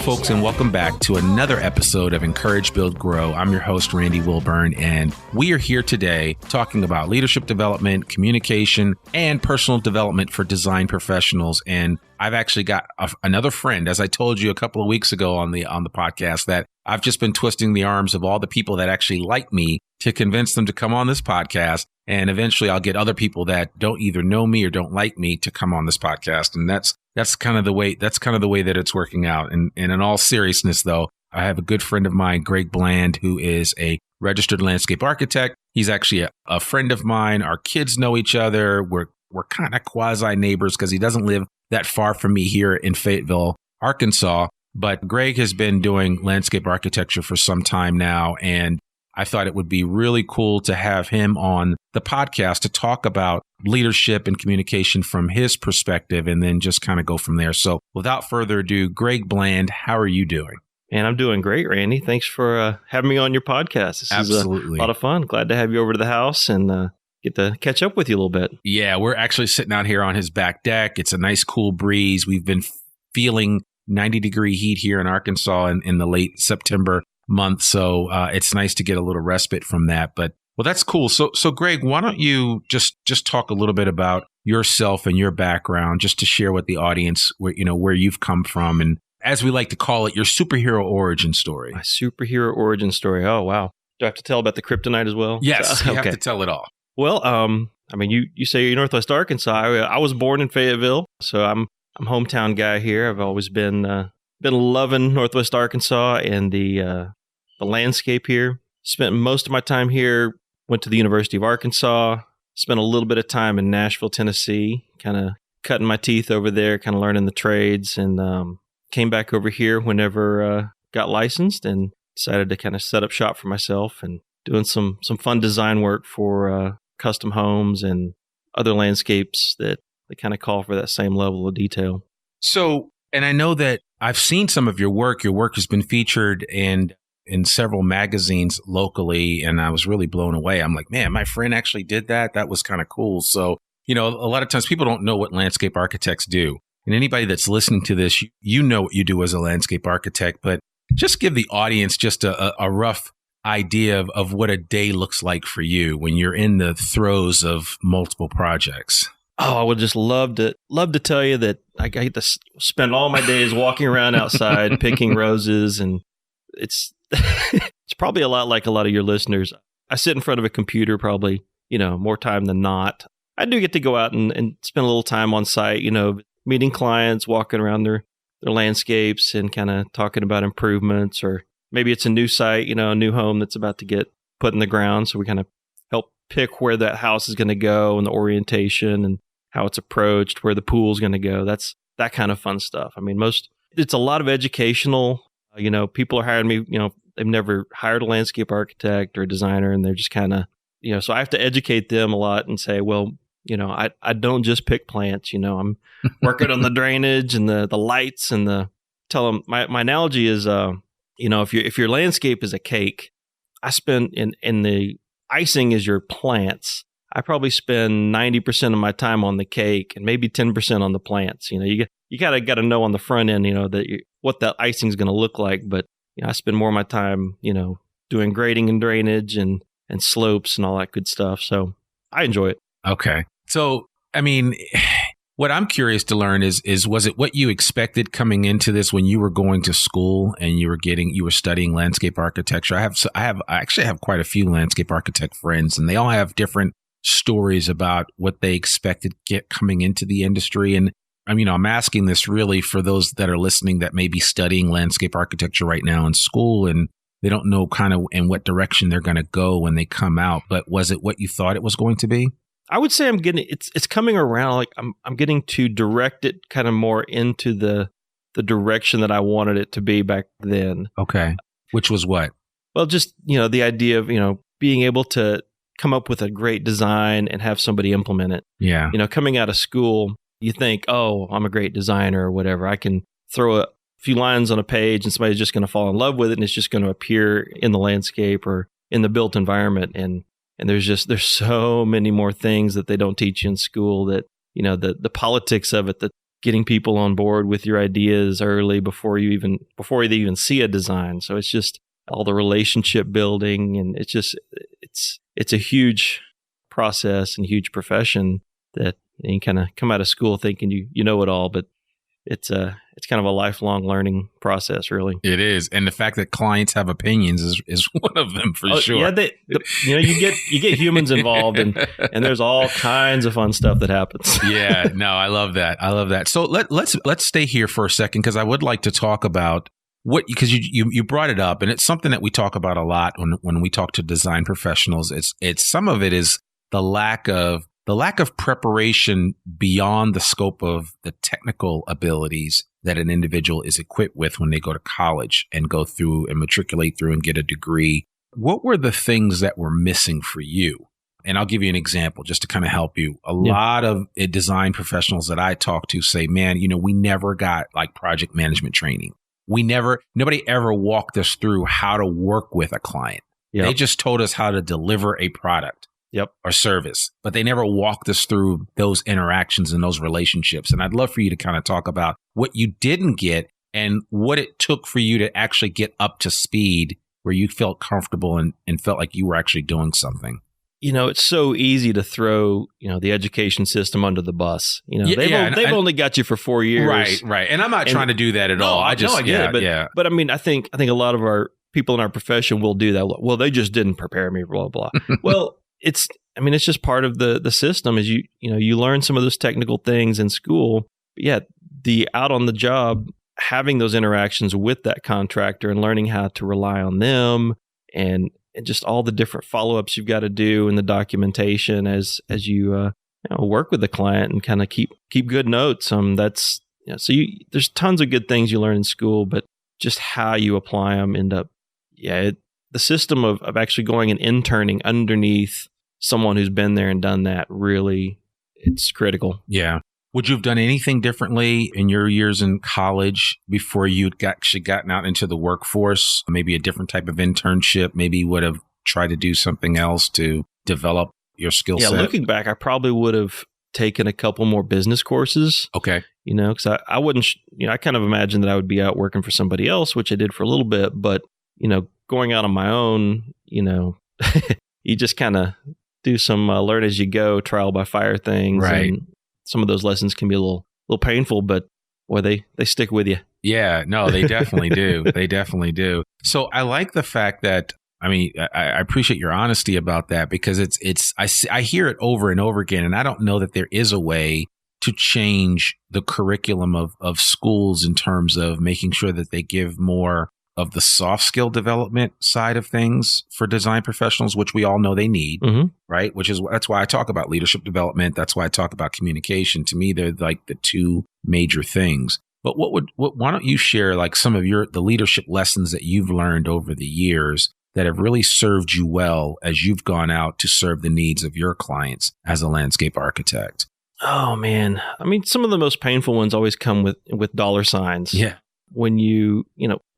folks, and welcome back to another episode of Encourage, Build, Grow. I'm your host, Randy Wilburn, and we are here today talking about leadership development, communication, and personal development for design professionals. And I've actually got another friend, as I told you a couple of weeks ago on the podcast, that I've just been twisting the arms of all the people that actually like me to convince them to come on this podcast. And eventually I'll get other people that don't either know me or don't like me to come on this podcast. And that's kind of the way that it's working out. And in all seriousness, though, I have a good friend of mine, Greg Bland, who is a registered landscape architect. He's actually a friend of mine. Our kids know each other. We're kind of quasi neighbors because he doesn't live that far from me here in Fayetteville, Arkansas. But Greg has been doing landscape architecture for some time now, and I thought it would be really cool to have him on the podcast to talk about leadership and communication from his perspective and then just kind of go from there. So without further ado, Greg Bland, how are you doing? And I'm doing great, Randy. Thanks for having me on your podcast. This Absolutely. is a lot of fun. Glad to have you over to the house and get to catch up with you a little bit. Yeah, we're actually sitting out here on his back deck. It's a nice cool breeze. We've been feeling 90-degree heat here in Arkansas in the late September month. So it's nice to get a little respite from that. But well, that's cool. So Greg, why don't you just talk a little bit about yourself and your background, just to share with the audience where you've come from, and as we like to call it, your superhero origin story. My superhero origin story. Oh, wow. Do I have to tell about the kryptonite as well? Yes, you have to tell it all. Well, I mean, you say you're Northwest Arkansas. I was born in Fayetteville, so I'm a hometown guy here. I've always been loving Northwest Arkansas and the landscape here. Spent most of my time here. Went to the University of Arkansas. Spent a little bit of time in Nashville, Tennessee, kind of cutting my teeth over there, kind of learning the trades, and came back over here whenever got licensed and decided to kind of set up shop for myself and doing some fun design work for custom homes and other landscapes that kind of call for that same level of detail. So, and I know that I've seen some of your work. Your work has been featured in several magazines locally, and I was really blown away. I'm like, man, my friend actually did that. That was kind of cool. So, a lot of times people don't know what landscape architects do. And anybody that's listening to this, you know what you do as a landscape architect, but just give the audience just a rough idea of what a day looks like for you when you're in the throes of multiple projects. Oh, I would just love to tell you that I get to spend all my days walking around outside picking roses, and it's it's probably a lot like a lot of your listeners. I sit in front of a computer probably, more time than not. I do get to go out and spend a little time on site, meeting clients, walking around their landscapes and kind of talking about improvements, or maybe it's a new site, a new home that's about to get put in the ground. So we kind of help pick where that house is going to go and the orientation and how it's approached, where the pool's going to go. That's that kind of fun stuff. I mean, it's a lot of educational, people are hiring me, they've never hired a landscape architect or a designer, and they're just kind of, so I have to educate them a lot and say, well, I don't just pick plants, I'm working on the drainage and the lights and tell them my analogy is, if your landscape is a cake, I spend in the icing is your plants. I probably spend 90% of my time on the cake and maybe 10% on the plants. You got to know on the front end, what that icing is going to look like. But I spend more of my time, doing grading and drainage and slopes and all that good stuff. So I enjoy it. Okay. So, I mean, what I'm curious to learn is was it what you expected coming into this when you were going to school and you were studying landscape architecture? I actually have quite a few landscape architect friends, and they all have different stories about what they expected coming into the industry. And I'm asking this really for those that are listening that may be studying landscape architecture right now in school, and they don't know kind of in what direction they're going to go when they come out. But was it what you thought it was going to be? I would say it's coming around. Like I'm getting to direct it kind of more into the direction that I wanted it to be back then. Okay. Which was what? Well, just, the idea of, being able to come up with a great design and have somebody implement it. Yeah. Coming out of school, you think, oh, I'm a great designer or whatever. I can throw a few lines on a page and somebody's just going to fall in love with it, and it's just going to appear in the landscape or in the built environment. And there's so many more things that they don't teach you in school, that, the politics of it, the getting people on board with your ideas early before they even see a design. So it's just all the relationship building, and it's a huge process and huge profession that you kind of come out of school thinking you know it all, but it's kind of a lifelong learning process, really. It is, and the fact that clients have opinions is one of them for sure. Yeah, you get humans involved, and there's all kinds of fun stuff that happens. Yeah, no, I love that. So let's stay here for a second, because I would like to talk about because you brought it up, and it's something that we talk about a lot when we talk to design professionals. It's some of it is the lack of preparation beyond the scope of the technical abilities that an individual is equipped with when they go to college and go through and matriculate through and get a degree. What were the things that were missing for you? And I'll give you an example just to kind of help you. A lot of design professionals that I talk to say, man, we never got like project management training. Nobody ever walked us through how to work with a client. Yep. They just told us how to deliver a product. Or service, but they never walked us through those interactions and those relationships. And I'd love for you to kind of talk about what you didn't get and what it took for you to actually get up to speed where you felt comfortable and felt like you were actually doing something. It's so easy to throw, the education system under the bus. They've only got you for 4 years. Right. And I'm not trying to do that at all. I get it. But I mean, I think a lot of our people in our profession will do that. Well, they just didn't prepare me, blah, blah. Well, it's just part of the system is you learn some of those technical things in school. But yeah, the out on the job, having those interactions with that contractor and learning how to rely on them and just all the different follow-ups you've got to do and the documentation as you work with the client and kind of keep good notes. There's tons of good things you learn in school, but just how you apply them the system of actually going and interning underneath someone who's been there and done that, really, it's critical. Yeah. Would you have done anything differently in your years in college before you'd actually gotten out into the workforce? Maybe a different type of internship? Maybe you would have tried to do something else to develop your skill set? Yeah, looking back, I probably would have taken a couple more business courses. Okay. Because I wouldn't, I kind of imagined that I would be out working for somebody else, which I did for a little bit, but, going out on my own, you just kind of do some learn as you go, trial by fire things. Right. And some of those lessons can be a little painful, but boy, they stick with you. Yeah, no, they definitely do. They definitely do. So I like the fact that, I appreciate your honesty about that, because I hear it over and over again, and I don't know that there is a way to change the curriculum of schools in terms of making sure that they give more of the soft skill development side of things for design professionals, which we all know they need, right? That's why I talk about leadership development. That's why I talk about communication. To me, they're like the two major things. But why don't you share like some of the leadership lessons that you've learned over the years that have really served you well as you've gone out to serve the needs of your clients as a landscape architect? Oh man. Some of the most painful ones always come with dollar signs. Yeah. When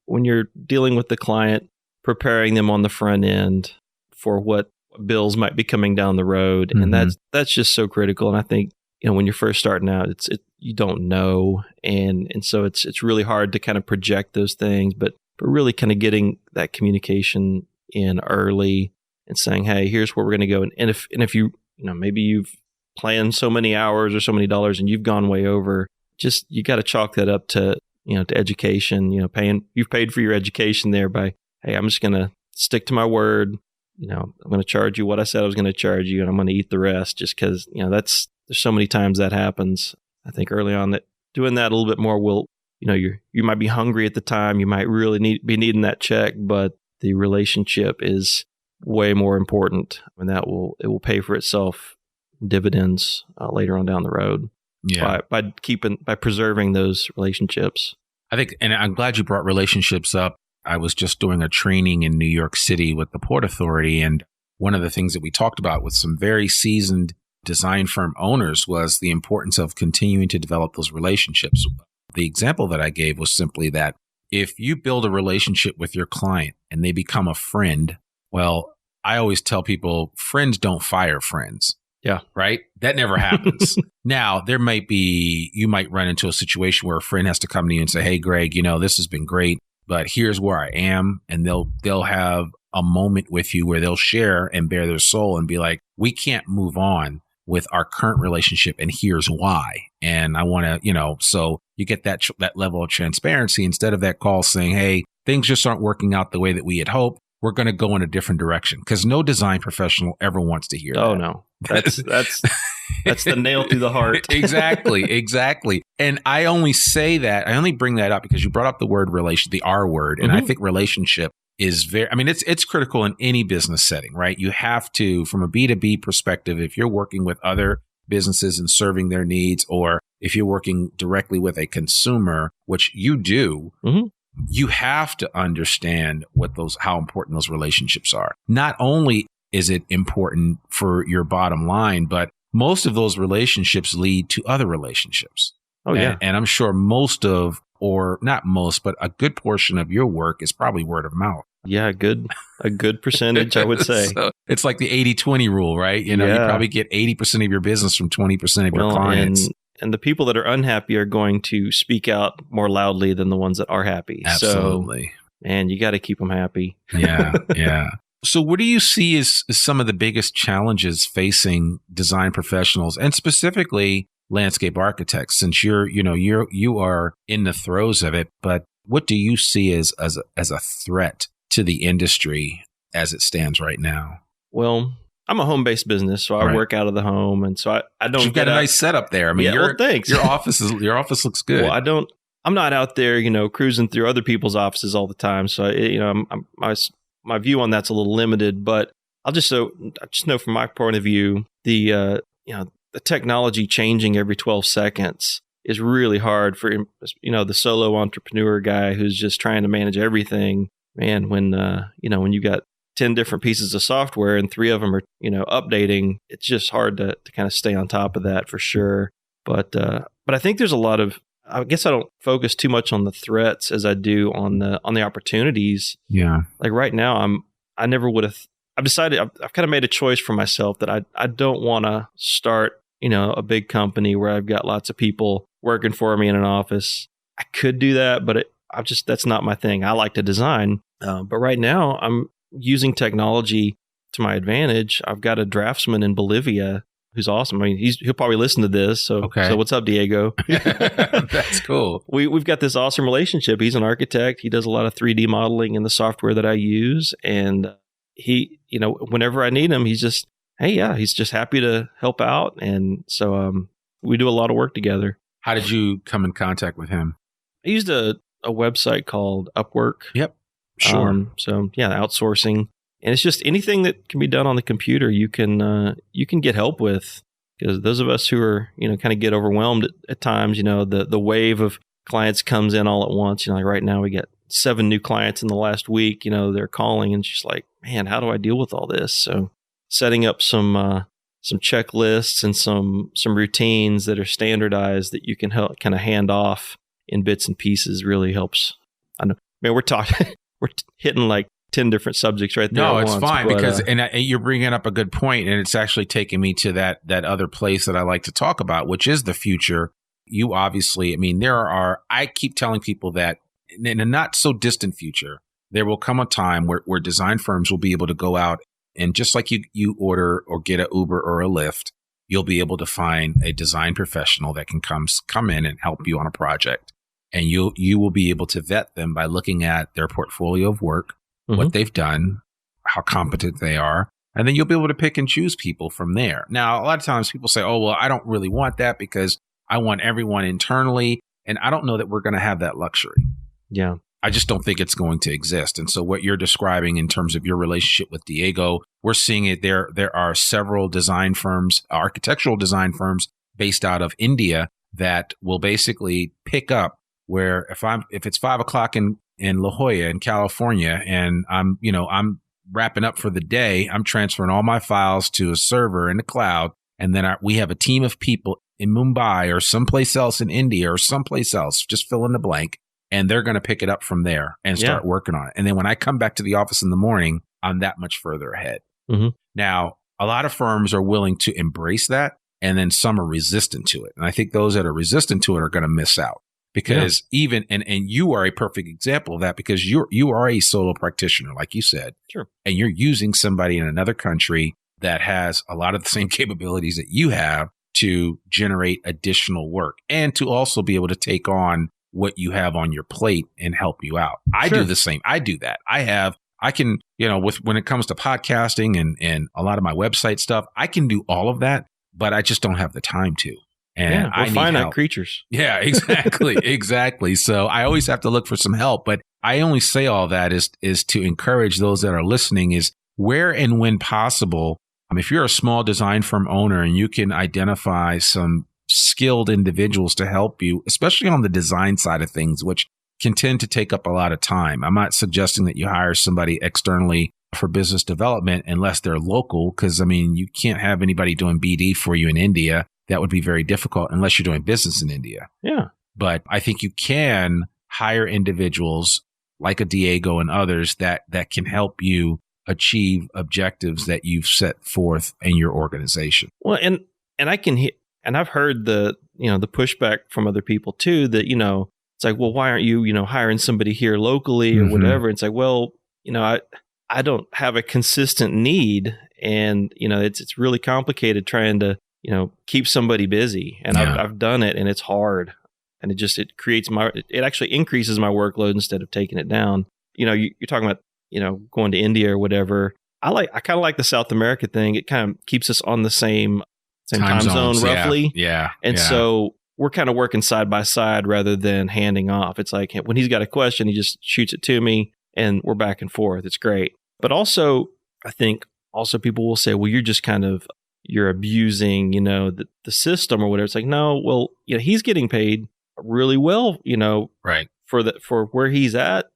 when you're dealing with the client, preparing them on the front end for what bills might be coming down the road. And that's just so critical. And I think, when you're first starting out, you don't know. And so it's really hard to kind of project those things, but really kind of getting that communication in early and saying, hey, here's where we're going to go. And if you maybe you've planned so many hours or so many dollars and you've gone way over, just, you got to chalk that up to education, you've paid for your education there by, hey, I'm just going to stick to my word. I'm going to charge you what I said I was going to charge you, and I'm going to eat the rest just because, there's so many times that happens. I think early on that doing that a little bit more will, you might be hungry at the time. You might really be needing that check, but the relationship is way more important, and it will pay for itself dividends later on down the road. Yeah. By preserving those relationships. I think, and I'm glad you brought relationships up. I was just doing a training in New York City with the Port Authority, and one of the things that we talked about with some very seasoned design firm owners was the importance of continuing to develop those relationships. The example that I gave was simply that if you build a relationship with your client and they become a friend, well, I always tell people friends don't fire friends. Yeah. Right? That never happens. Now, you might run into a situation where a friend has to come to you and say, hey, Greg, this has been great, but here's where I am. And they'll have a moment with you where they'll share and bare their soul and be like, we can't move on with our current relationship, and here's why. And I want to, so you get that level of transparency instead of that call saying, hey, things just aren't working out the way that we had hoped. We're going to go in a different direction, because no design professional ever wants to hear that. Oh, no. That's the nail through the heart. Exactly. And I only bring that up because you brought up the word relation, the R word. And I think relationship is it's critical in any business setting, right? You have to, from a B2B perspective, if you're working with other businesses and serving their needs, or if you're working directly with a consumer, which you do, you have to understand how important those relationships are. Not only is it important for your bottom line, but most of those relationships lead to other relationships. Oh, yeah. And I'm sure not most, but a good portion of your work is probably word of mouth. Yeah, a good percentage, I would say. So it's like the 80-20 rule, right? You probably get 80% of your business from 20% of your clients. And the people that are unhappy are going to speak out more loudly than the ones that are happy. Absolutely. So, and you got to keep them happy. Yeah. So what do you see as some of the biggest challenges facing design professionals, and specifically landscape architects, since you are in the throes of it, but what do you see as a threat to the industry as it stands right now? Well, I'm a home-based business, so I work out of the home, and so I don't. You've got a nice setup there. I mean, thanks. Your office looks good. Well, I'm not out there, cruising through other people's offices all the time. So my view on that's a little limited. But I just know from my point of view, the technology changing every 12 seconds is really hard for the solo entrepreneur guy who's just trying to manage everything. Man, when you got 10 different pieces of software and 3 of them are, updating, it's just hard to kind of stay on top of that for sure. But I think there's a lot of, I guess I don't focus too much on the threats as I do on the opportunities. Yeah. Like right now, I've decided, I've kind of made a choice for myself that I don't want to start, a big company where I've got lots of people working for me in an office. I could do that, but that's not my thing. I like to design. But right now I'm using technology to my advantage. I've got a draftsman in Bolivia who's awesome. I mean, he'll probably listen to this. So what's up, Diego? That's cool. We've got this awesome relationship. He's an architect. He does a lot of 3D modeling in the software that I use. And he, whenever I need him, he's just happy to help out. And so we do a lot of work together. How did you come in contact with him? I used a website called Upwork. Yep. Sure. Outsourcing. And it's just anything that can be done on the computer, you can get help with. Because those of us who are, kind of get overwhelmed at times, the wave of clients comes in all at once. Like right now we get 7 new clients in the last week, they're calling and just like, man, how do I deal with all this? So setting up some checklists and some routines that are standardized that you can help kind of hand off in bits and pieces really helps. I know, man, we're hitting like 10 different subjects right there. No, it's fine because you're bringing up a good point, and it's actually taking me to that other place that I like to talk about, which is the future. You obviously, I keep telling people that in a not so distant future, there will come a time where design firms will be able to go out and just like you order or get an Uber or a Lyft, you'll be able to find a design professional that can come in and help you on a project. And you will be able to vet them by looking at their portfolio of work, what they've done, how competent they are, and then you'll be able to pick and choose people from there. Now, a lot of times people say, oh, well, I don't really want that because I want everyone internally. And I don't know that we're going to have that luxury. Yeah. I just don't think it's going to exist. And so what you're describing in terms of your relationship with Diego, we're seeing it there. There are several design firms, architectural design firms based out of India that will basically pick up where if it's 5:00 in La Jolla in California and I'm wrapping up for the day, I'm transferring all my files to a server in the cloud. And then we have a team of people in Mumbai or someplace else in India or someplace else, just fill in the blank. And they're going to pick it up from there and start working on it. And then when I come back to the office in the morning, I'm that much further ahead. Mm-hmm. Now, a lot of firms are willing to embrace that, and then some are resistant to it. And I think those that are resistant to it are going to miss out because and you are a perfect example of that because you are a solo practitioner, like you said. Sure. And you're using somebody in another country that has a lot of the same capabilities that you have to generate additional work and to also be able to take on what you have on your plate and help you out. I do the same. I do that. I can, when it comes to podcasting and a lot of my website stuff, I can do all of that, but I just don't have the time to. And we're finite creatures. Yeah, exactly. Exactly. So I always have to look for some help, but I only say all that is to encourage those that are listening is where and when possible. If you're a small design firm owner and you can identify some skilled individuals to help you, especially on the design side of things, which can tend to take up a lot of time. I'm not suggesting that you hire somebody externally for business development unless they're local, because, you can't have anybody doing BD for you in India. That would be very difficult unless you're doing business in India. Yeah. But I think you can hire individuals like a Diego and others that can help you achieve objectives that you've set forth in your organization. Well, and I can and I've heard the pushback from other people too that, it's like, well, why aren't you, hiring somebody here locally or whatever? It's like, well, I don't have a consistent need and, it's really complicated trying to, keep somebody busy. And I've done it and it's hard. And it actually increases my workload instead of taking it down. You're talking about, going to India or whatever. I kind of like the South America thing. It kind of keeps us on the same time zone roughly. Yeah. And so we're kind of working side by side rather than handing off. It's like when he's got a question, he just shoots it to me and we're back and forth. It's great. But also, I think people will say, well, you're abusing, the system or whatever. It's like, no, well, he's getting paid really well, right. For where he's at.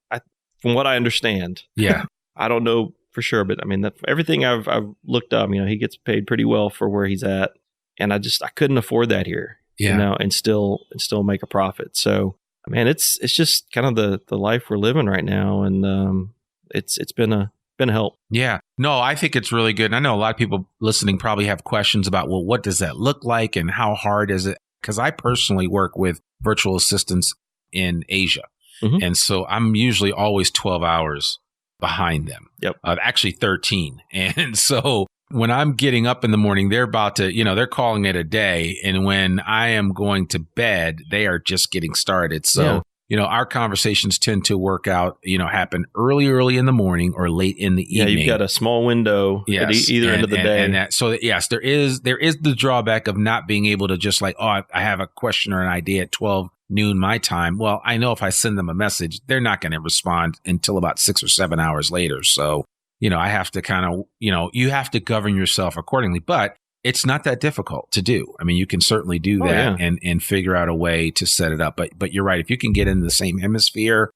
From what I understand. Yeah. I don't know for sure, but everything I've looked up, he gets paid pretty well for where he's at. And I couldn't afford that here, and still make a profit. So, it's just kind of the life we're living right now. And, it's been a help. Yeah. No, I think it's really good. And I know a lot of people listening probably have questions about, well, what does that look like and how hard is it? Because I personally work with virtual assistants in Asia. Mm-hmm. And so I'm usually always 12 hours behind them. Yep. Actually 13. And so when I'm getting up in the morning, they're about to, they're calling it a day. And when I am going to bed, they are just getting started. So, our conversations tend to work out, happen early in the morning or late in the evening. Yeah, you've got a small window at either end of the day. Yes, there is the drawback of not being able to just like, I have a question or an idea at 12 noon my time. Well, I know if I send them a message, they're not going to respond until about 6 or 7 hours later. So, I have to kind of, you have to govern yourself accordingly, but it's not that difficult to do. You can certainly do that and figure out a way to set it up. But you're right. If you can get in the same hemisphere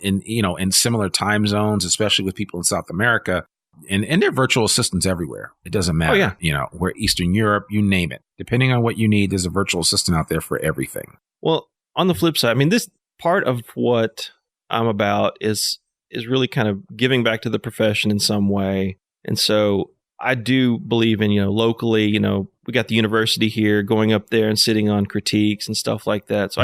in similar time zones, especially with people in South America, and there are virtual assistants everywhere. It doesn't matter. Where Eastern Europe, you name it. Depending on what you need, there's a virtual assistant out there for everything. Well, on the flip side, this part of what I'm about is really kind of giving back to the profession in some way. And so I do believe in, locally, we got the university here, going up there and sitting on critiques and stuff like that. So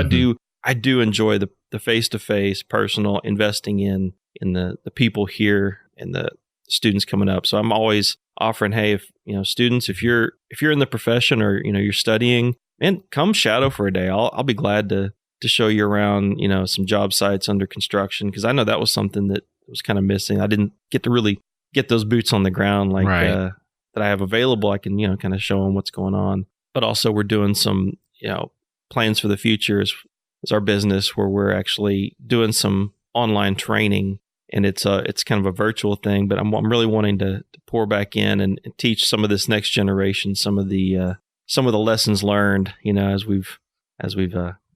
I do enjoy the face-to-face personal investing in the people here and the students coming up. So I'm always offering, hey, if, students, if you're in the profession or, you're studying, and come shadow for a day. I'll be glad to show you around, some job sites under construction, because I know that was something that was kind of missing. I didn't get to really get those boots on the ground that I have available. I can, kind of show them what's going on. But also we're doing some, plans for the future as our business, where we're actually doing some online training, and it's kind of a virtual thing, but I'm really wanting to pour back in and teach some of this next generation, some of the lessons learned, as we've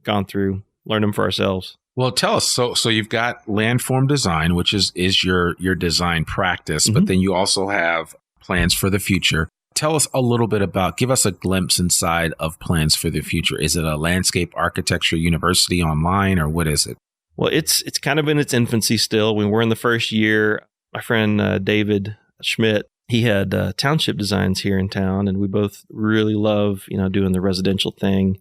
gone through, learn them for ourselves. Well, tell us. So you've got Landform Design, which is your design practice, but then you also have plans for the future. Tell us a little bit give us a glimpse inside of plans for the future. Is it a landscape architecture university online, or what is it? Well, it's kind of in its infancy still. When we're in the first year, my friend David Schmidt he had township designs here in town, and we both really love, doing the residential thing.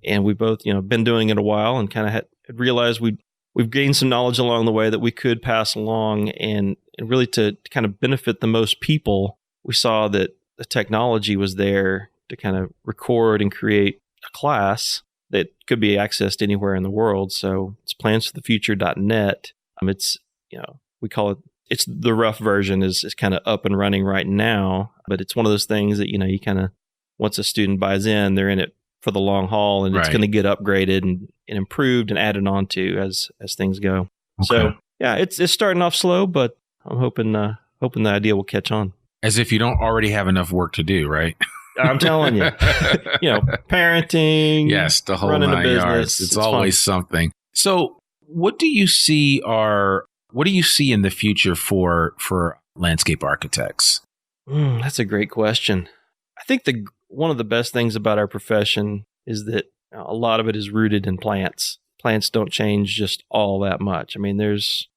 And we both, been doing it a while and kind of had realized we've gained some knowledge along the way that we could pass along, and really to kind of benefit the most people. We saw that the technology was there to kind of record and create a class that could be accessed anywhere in the world. So it's plansforthefuture.net. It's, we call it, it's the rough version is kind of up and running right now, but it's one of those things that, you kind of, once a student buys in, they're in it for the long haul, and it's going to get upgraded and improved and added on to as things go. Okay. So yeah, it's starting off slow, but I'm hoping the idea will catch on. As if you don't already have enough work to do, right? I'm telling you, parenting. Yes, the whole running 9 a business. yards. It's always fun. Something. So what do you see in the future for landscape architects? That's a great question. I think one of the best things about our profession is that a lot of it is rooted in plants. Plants don't change just all that much. I mean, there's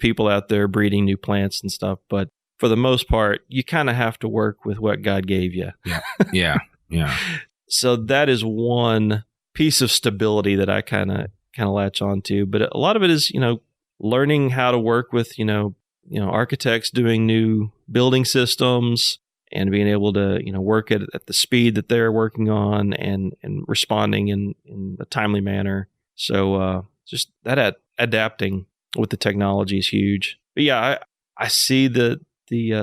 people out there breeding new plants and stuff, but for the most part, you kind of have to work with what God gave you. Yeah. So that is one piece of stability that I kind of latch on to. But a lot of it is, learning how to work with, architects doing new building systems and being able to, work at the speed that they're working on and responding in a timely manner. So just that adapting with the technology is huge. But yeah, I see the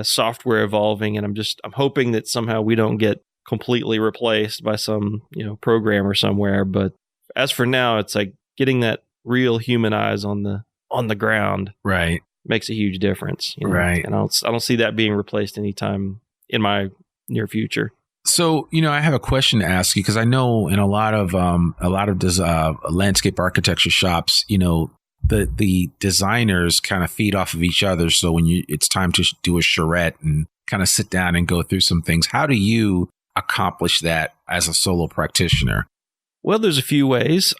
software evolving, and I'm hoping that somehow we don't get completely replaced by some, programmer somewhere. But as for now, it's like getting that real human eyes on the ground. Right. Makes a huge difference. Right. And I don't see that being replaced anytime in my near future. So, I have a question to ask you, because I know in a lot of landscape architecture shops, the designers kind of feed off of each other. So when it's time to do a charrette and kind of sit down and go through some things, how do you accomplish that as a solo practitioner? Well, there's a few ways.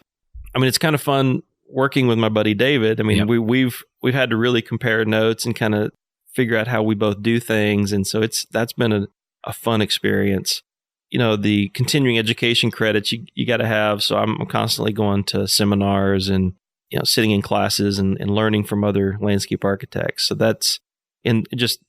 I mean, it's kind of fun working with my buddy David. I mean, we've had to really compare notes and kind of figure out how we both do things, and so that's been a fun experience. The continuing education credits you got to have. So I'm constantly going to seminars and sitting in classes and learning from other landscape architects. So that's just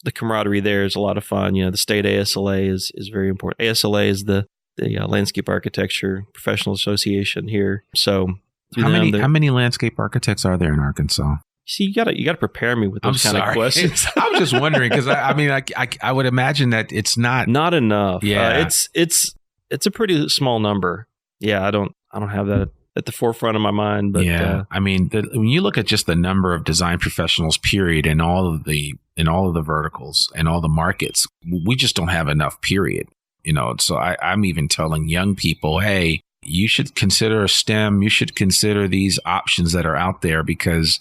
the camaraderie there is a lot of fun. The state ASLA is very important. ASLA is the Landscape Architecture Professional Association here. So how many landscape architects are there in Arkansas? See, you gotta prepare me with those kind of questions. I was just wondering, because I would imagine that it's not enough. Yeah, it's a pretty small number. Yeah, I don't have that at the forefront of my mind. But yeah, when you look at just the number of design professionals, period, in all of the verticals and all the markets, we just don't have enough. Period. So I'm even telling young people, hey, you should consider a STEM. You should consider these options that are out there, because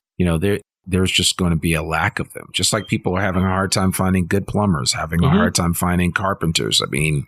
there's just going to be a lack of them. Just like people are having a hard time finding good plumbers, having a hard time finding carpenters. I mean,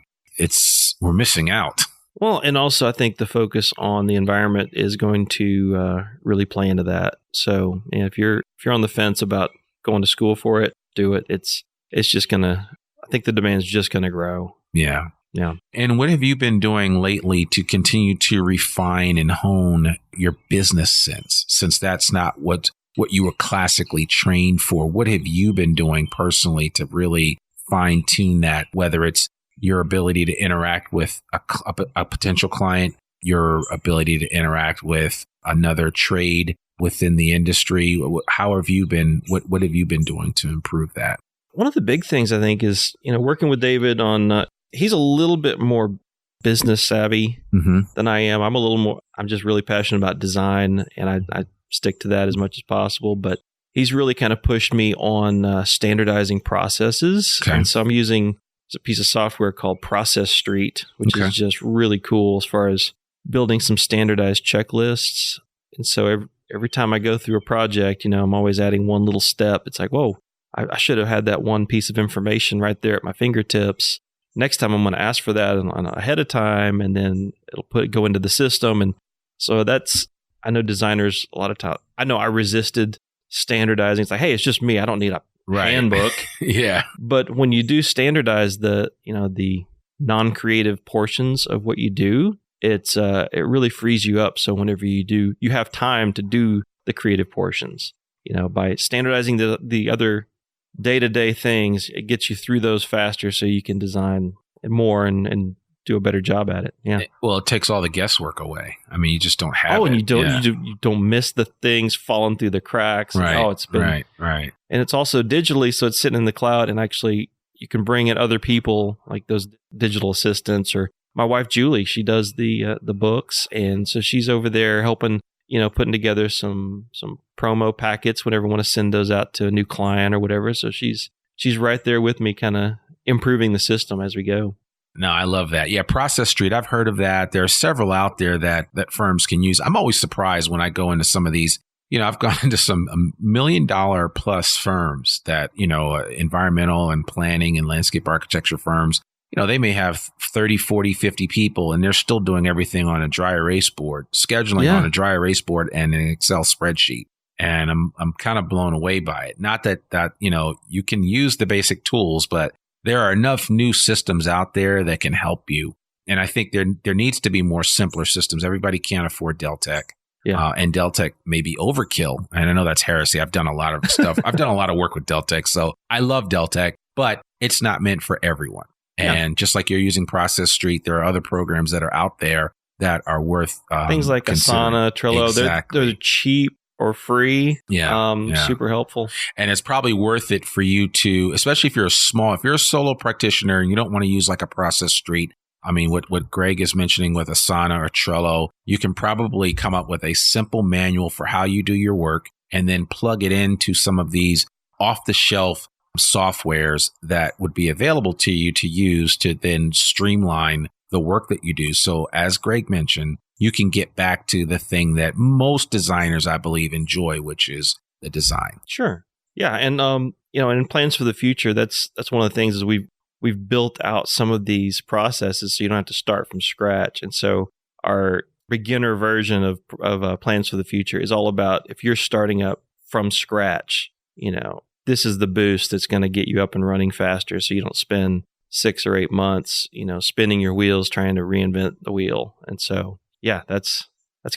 we're missing out. Well, and also I think the focus on the environment is going to really play into that. So if you're on the fence about going to school for it, do it. It's just gonna. I think the demand's just gonna grow. Yeah. Yeah. And what have you been doing lately to continue to refine and hone your business sense? Since that's not what you were classically trained for, what have you been doing personally to really fine tune that, whether it's your ability to interact with a potential client, your ability to interact with another trade within the industry? How have you been, what have you been doing to improve that? One of the big things I think is, working with David on, he's a little bit more business savvy than I am. I'm just really passionate about design, and I stick to that as much as possible, but he's really kind of pushed me on standardizing processes. Okay. And so I'm using a piece of software called Process Street, which is just really cool as far as building some standardized checklists. And so every time I go through a project, I'm always adding one little step. It's like, whoa, I should have had that one piece of information right there at my fingertips. Next time I'm going to ask for that ahead of time, and then it'll go into the system. And so I know designers a lot of time. I know I resisted standardizing. It's like, hey, it's just me. I don't need handbook. Yeah. But when you do standardize the non-creative portions of what you do, it really frees you up. So whenever you have time to do the creative portions. By standardizing the other day-to-day things, it gets you through those faster so you can design more and do a better job at it. Yeah. Well, it takes all the guesswork away. I mean, you just don't have it. And you don't miss the things falling through the cracks. Right. It's been right. And it's also digitally, so it's sitting in the cloud, and actually you can bring in other people like those digital assistants, or my wife Julie, she does the books, and so she's over there helping, putting together some promo packets whenever I want to send those out to a new client or whatever. So she's right there with me, kind of improving the system as we go. No, I love that. Yeah, Process Street. I've heard of that. There are several out there that firms can use. I'm always surprised when I go into some of these. I've gone into some $1 million plus firms that, environmental and planning and landscape architecture firms. They may have 30, 40, 50 people, and they're still doing everything on a dry erase board, scheduling on a dry erase board and an Excel spreadsheet. And I'm kind of blown away by it. Not that you can use the basic tools, but there are enough new systems out there that can help you. And I think there needs to be more simpler systems. Everybody can't afford Deltek. Yeah. And Deltek may be overkill. And I know that's heresy. I've done a lot of stuff. I've done a lot of work with Deltek. So I love Deltek, but it's not meant for everyone. And just like you're using Process Street, there are other programs that are out there that are worth things like Asana, Trello. Exactly. They're cheap or free. Super helpful. And it's probably worth it for you to, especially if you're a solo practitioner and you don't want to use like a Process Street. I mean, what Greg is mentioning with Asana or Trello, you can probably come up with a simple manual for how you do your work and then plug it into some of these off-the-shelf softwares that would be available to you to use to then streamline the work that you do. So as Greg mentioned, you can get back to the thing that most designers, I believe, enjoy, which is the design. Sure. Yeah. And, and in plans for the future, that's one of the things is we've built out some of these processes so you don't have to start from scratch. And so our beginner version of plans for the future is all about if you're starting up from scratch, this is the boost that's going to get you up and running faster so you don't spend 6 or 8 months, spinning your wheels trying to reinvent the wheel. And so, yeah, that's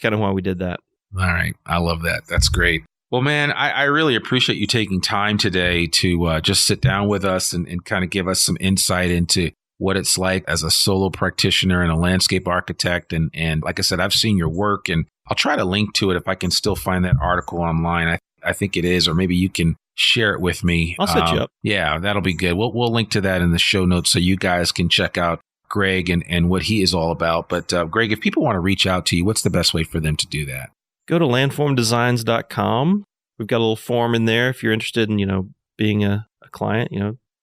kind of why we did that. All right. I love that. That's great. Well, man, I really appreciate you taking time today to just sit down with us and kind of give us some insight into what it's like as a solo practitioner and a landscape architect. And like I said, I've seen your work, and I'll try to link to it if I can still find that article online. I think it is, or maybe you can share it with me. I'll set you up. Yeah, that'll be good. We'll link to that in the show notes so you guys can check out Greg and what he is all about. But Greg, if people want to reach out to you, what's the best way for them to do that? Go to landformdesigns.com. We've got a little form in there if you're interested in, being a client,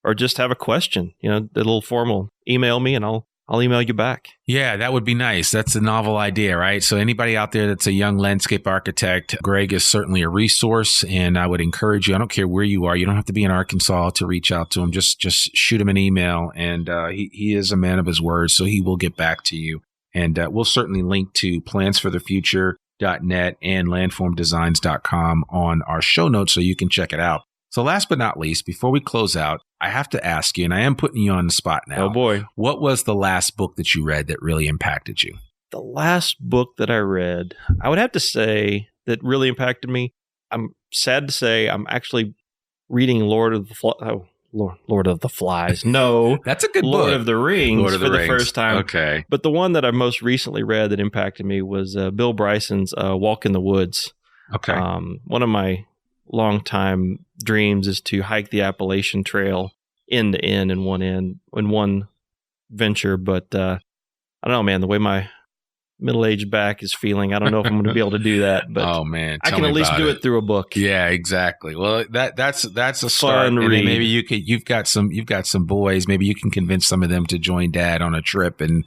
or just have a question, the little form will email me and I'll email you back. Yeah, that would be nice. That's a novel idea, right? So anybody out there that's a young landscape architect, Greg is certainly a resource, and I would encourage you, I don't care where you are, you don't have to be in Arkansas to reach out to him. Just shoot him an email, and he is a man of his word, so he will get back to you. And we'll certainly link to plansforthefuture.net and landformdesigns.com on our show notes so you can check it out. So last but not least, before we close out, I have to ask you, and I am putting you on the spot now. Oh, boy. What was the last book that you read that really impacted you? The last book that I read, I would have to say that really impacted me. I'm sad to say I'm actually reading Lord of the Flies. No. That's a good Lord book. of the Rings for the first time. Okay. But the one that I most recently read that impacted me was Bill Bryson's Walk in the Woods. Okay. One of my longtime dreams is to hike the Appalachian Trail end to end in one venture. But I don't know, man, the way my middle-aged back is feeling, I don't know if I'm going to be able to do that. But oh man, I can at least do it through a book. Yeah, exactly. Well, that's a start. Fun read. Maybe you've got some boys. Maybe you can convince some of them to join Dad on a trip and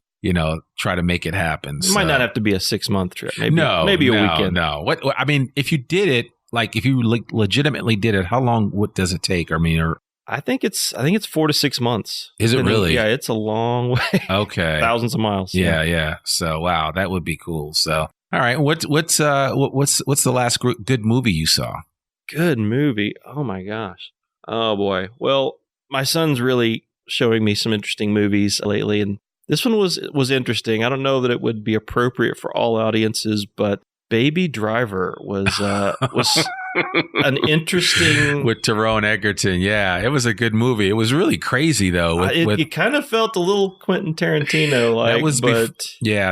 try to make it happen. It might not have to be a 6-month trip. Maybe a weekend. No. What I mean, if you did it. Like if you legitimately did it, how long? What does it take? I mean, I think it's 4 to 6 months. Is it really? Yeah, it's a long way. Okay, thousands of miles. Yeah. So wow, that would be cool. So all right, what's the last good movie you saw? Good movie. Oh my gosh. Oh, boy. Well, my son's really showing me some interesting movies lately, and this one was interesting. I don't know that it would be appropriate for all audiences, but Baby Driver was an interesting... With Tyrone Egerton, yeah. It was a good movie. It was really crazy, though. It kind of felt a little Quentin Tarantino-like,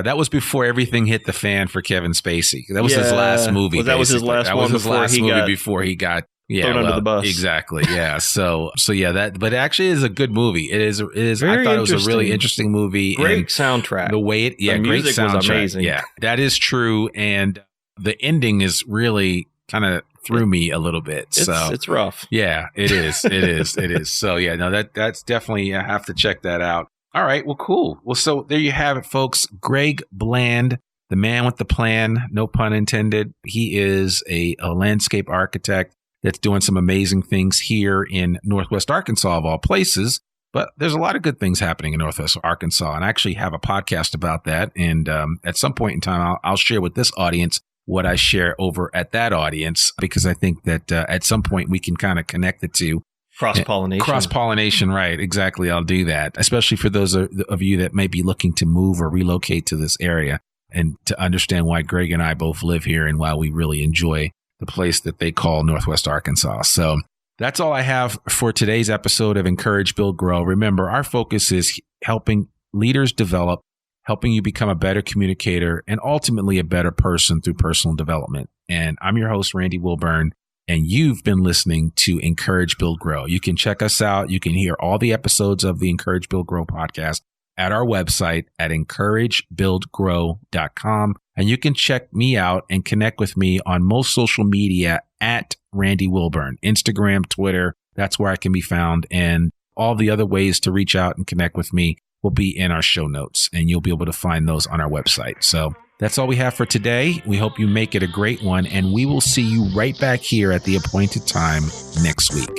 that was before everything hit the fan for Kevin Spacey. That was his last movie. Well, that was his last one before he got thrown under the bus. Exactly. Yeah. So but it actually is a good movie. It is. Very I thought it was a really interesting movie. Great soundtrack. The way the great music soundtrack. Was amazing. Yeah, that is true. And the ending is really kind of threw me a little bit. It's rough. Yeah, it is. It is. So yeah, no, that's definitely, I have to check that out. All right. Well, cool. Well, so there you have it, folks. Greg Bland, the man with the plan, no pun intended. He is a landscape architect that's doing some amazing things here in Northwest Arkansas, of all places. But there's a lot of good things happening in Northwest Arkansas. And I actually have a podcast about that. And at some point in time, I'll share with this audience what I share over at that audience, because I think that at some point we can kind of connect the two. Cross-pollination, right. Exactly. I'll do that, especially for those of you that may be looking to move or relocate to this area, and to understand why Greg and I both live here and why we really enjoy the place that they call Northwest Arkansas. So that's all I have for today's episode of Encourage, Build, Grow. Remember, our focus is helping leaders develop, helping you become a better communicator, and ultimately a better person through personal development. And I'm your host, Randy Wilburn, and you've been listening to Encourage, Build, Grow. You can check us out. You can hear all the episodes of the Encourage, Build, Grow podcast at our website at encouragebuildgrow.com. And you can check me out and connect with me on most social media at Randy Wilburn, Instagram, Twitter. That's where I can be found. And all the other ways to reach out and connect with me will be in our show notes, and you'll be able to find those on our website. So that's all we have for today. We hope you make it a great one, and we will see you right back here at the appointed time next week.